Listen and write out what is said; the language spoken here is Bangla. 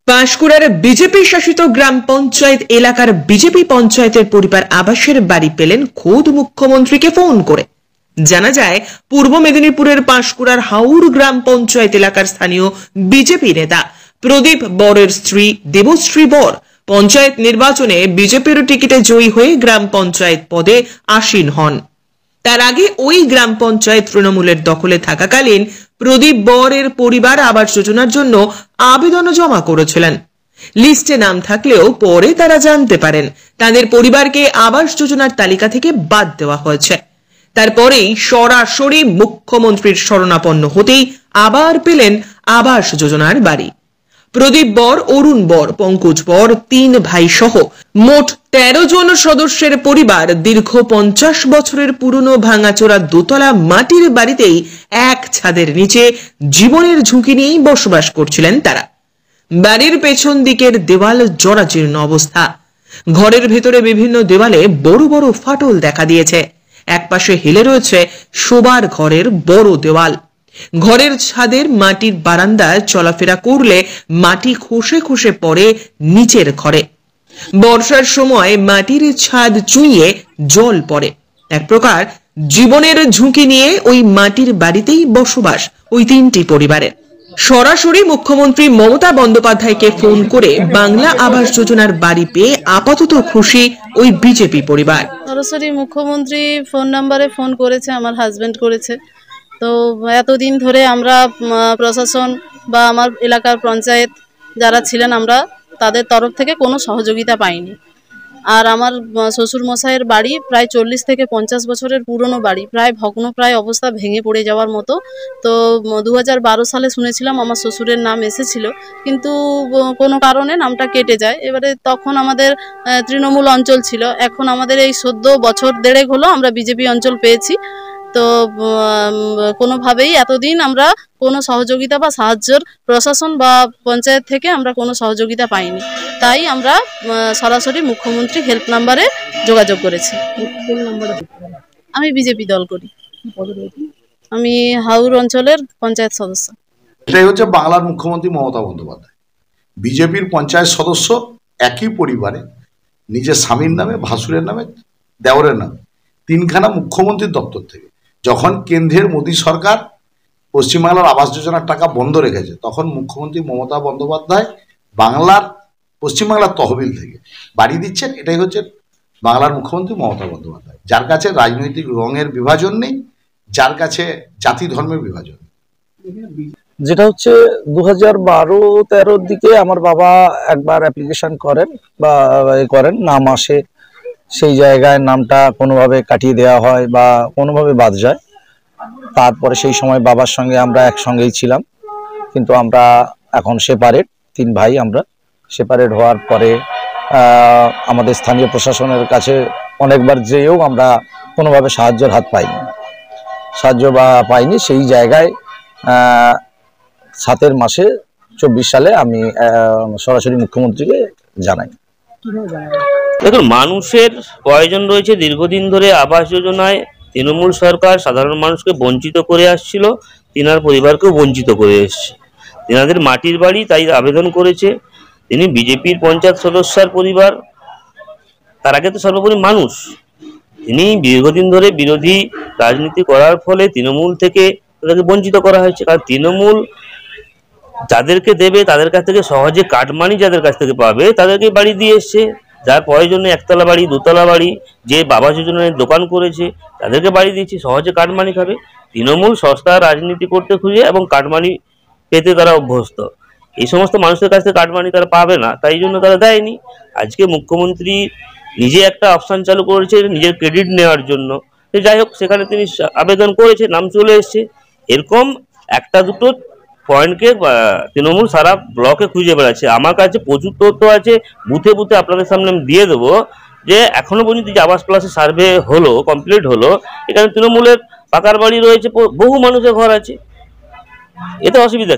পাঁশকুড়ার বিজেপি শাসিত গ্রাম পঞ্চায়েত এলাকার বিজেপি পঞ্চায়েতের পরিবার আবাসের বাড়ি পেলেন খোদ মুখ্যমন্ত্রীকে ফোন করে। জানা যায়, পূর্ব মেদিনীপুরের পাঁশকুড়ার হাউর গ্রাম পঞ্চায়েত এলাকার স্থানীয় বিজেপি নেতা প্রদীপ বরের স্ত্রী দেবশ্রী বর পঞ্চায়েত নির্বাচনে বিজেপির টিকিটে জয়ী হয়ে গ্রাম পঞ্চায়েত পদে আসীন হন। তার আগে ওই গ্রাম পঞ্চায়েত তৃণমূলের দখলে থাকাকালীন প্রদীপ বরের পরিবার আবাস যোজনার জন্য আবেদন জমা করেছিলেন। লিস্টে নাম থাকলেও পরে তারা জানতে পারেন তাদের পরিবারকে আবাস যোজনার তালিকা থেকে বাদ দেওয়া হয়েছে। তারপরেই সরাসরি মুখ্যমন্ত্রীর শরণাপন্ন হতেই আবার পেলেন আবাস যোজনার বাড়ি। প্রদীপ বর, অরুণ বর, পঙ্কজ বর, 3 ভাই সহ মোট 13 জন সদস্যের পরিবার দীর্ঘ 50 বছরের পুরনো ভাঙাচোরা দোতলা মাটির বাড়িতেই এক ছাদের নিচে জীবনের ঝুঁকি নিয়েই বসবাস করছিলেন তারা। বাড়ির পেছন দিকের দেওয়াল জরাজীর্ণ অবস্থা। ঘরের ভেতরে বিভিন্ন দেওয়ালে বড় বড় ফাটল দেখা দিয়েছে। একপাশে হেলে রয়েছে শোবার ঘরের বড় দেওয়াল। ঘরের ছাদের মাটির বারান্দায় চলাফেরা করলে মাটি খসে খসে পড়ে নিচের ঘরে। বর্ষার সময় মাটির ছাদ চুইয়ে জল পড়ে। এক প্রকার জীবনের ঝুঁকি নিয়ে ওই মাটির বাড়িতেই বসবাস ওই 3টি পরিবারের। সরাসরি মুখ্যমন্ত্রী মমতা বন্দ্যোপাধ্যায়কে ফোন করে বাংলা আবাস যোজনার বাড়ি পেয়ে আপাতত খুশি ওই বিজেপি পরিবার। সরাসরি মুখ্যমন্ত্রী ফোন নাম্বারে ফোন করেছে, আমার হাজবেন্ড করেছে। তো এতদিন ধরে আমরা প্রশাসন বা আমার এলাকার পঞ্চায়েত যারা ছিলেন, আমরা তাদের তরফ থেকে কোনো সহযোগিতা পাইনি। আর আমার শ্বশুর মশাইয়ের বাড়ি প্রায় 40 থেকে 50 বছরের পুরনো বাড়ি, প্রায় ভগ্নপ্রায় অবস্থা, ভেঙে পড়ে যাওয়ার মতো। তো 2012 সালে শুনেছিলাম আমার শ্বশুরের নাম এসেছিল, কিন্তু কোনো কারণে নামটা কেটে যায়। এবারে তখন আমাদের তৃণমূল অঞ্চল ছিল, এখন আমাদের এই 14 বছর দেড়েক হলো আমরা বিজেপি অঞ্চল পেয়েছি। তো কোনোভাবেই এতদিন আমরা কোনো সহযোগিতা বা সাহায্যের প্রশাসন বা পঞ্চায়েত থেকে আমরা কোনো সহযোগিতা পাইনি। তাই আমরা সরাসরি মুখ্যমন্ত্রী হেল্প নাম্বারে যোগাযোগ করেছি। আমি বিজেপি দল করি, আমি হাউর অঞ্চলের পঞ্চায়েত সদস্য। এটাই হচ্ছে বাংলার মুখ্যমন্ত্রী মমতা বন্দ্যোপাধ্যায়। বিজেপির পঞ্চায়েত সদস্য একই পরিবারে নিজের স্বামীর নামে, ভাসুরের নামে, দেওরের নামে 3খানা মুখ্যমন্ত্রীর দপ্তর থেকে। যখন কেন্দ্রের মোদী সরকার পশ্চিমবাংলার আবাস যোজনার টাকা বন্ধ রেখেছে, তখন মুখ্যমন্ত্রী মমতা বন্দ্যোপাধ্যায় পশ্চিমবাংলার তহবিল থেকে বাড়ি দিচ্ছেন। এটাই হচ্ছে বাংলার মুখ্যমন্ত্রী মমতা বন্দ্যোপাধ্যায়, যার কাছে রাজনৈতিক রঙের বিভাজন নেই, যার কাছে জাতি ধর্মের বিভাজন। যেটা হচ্ছে 2012-13 দিকে আমার বাবা একবার অ্যাপ্লিকেশন করেন, নাম আসে, সেই জায়গায় নামটা কোনোভাবে কাটিয়ে দেওয়া হয় বা কোনোভাবে বাদ যায়। তারপরে সেই সময় বাবার সঙ্গে আমরা একসঙ্গেই ছিলাম, কিন্তু আমরা এখন সেপারেট, 3 ভাই আমরা সেপারেট হওয়ার পরে আমাদের স্থানীয় প্রশাসনের কাছে অনেকবার যেয়েও আমরা কোনোভাবে সাহায্যের হাত পাইনি। সেই জায়গায় 7 মাসে 24 সালে আমি সরাসরি মুখ্যমন্ত্রীকে জানাই। দেখুন, মানুষের প্রয়োজন রয়েছে। দীর্ঘদিন ধরে আবাস যোজনায় তৃণমূল সরকার সাধারণ মানুষকে বঞ্চিত করে আসছিল, তিনার পরিবারকেও বঞ্চিত করে এসছে। তিনাদের মাটির বাড়ি, তাই আবেদন করেছে। তিনি বিজেপির পঞ্চায়েত সদস্যের পরিবার, তার আগে তো সর্বোপরি মানুষ। তিনি দীর্ঘদিন ধরে বিরোধী রাজনীতি করার ফলে তৃণমূল থেকে তাদেরকে বঞ্চিত করা হয়েছে। কারণ তৃণমূল যাদেরকে দেবে তাদের কাছ থেকে সহজে কাটমানি যাদের কাছ থেকে পাবে তাদেরকে বাড়ি দিয়ে এসছে। যার প্রয়োজনে 1তলা বাড়ি, 2তলা বাড়ি, যে বাবা যোজনায় দোকান করেছে তাদেরকে বাড়ি দিয়েছে, সহজে কাটমানি খাবে। তৃণমূল সস্তা রাজনীতি করতে খুঁজে এবং কাটমানি পেতে তারা অভ্যস্ত। এই সমস্ত মানুষের কাছ থেকে কাটমানি তারা পাবে না, তাই জন্য তারা দেয়নি। আজকে মুখ্যমন্ত্রী নিজে একটা অপশান চালু করেছে নিজের ক্রেডিট নেওয়ার জন্য। যাই হোক, সেখানে তিনি আবেদন করেছে, নাম চলে এসছে। এরকম 1-2টো পয়েন্টকে তৃণমূল সারা ব্লকে খুঁজে বেড়াচ্ছে। আমার কাছে প্রচুর তথ্য আছে, বুথে বুথে আপনাদের সামনে আমি দিয়ে দেবো, যে এখনো পর্যন্ত যে আবাস প্লাসের সার্ভে হলো, কমপ্লিট হলো, এখানে তৃণমূলের পাকার বাড়ি রয়েছে, বহু মানুষের ঘর আছে, এতে অসুবিধা।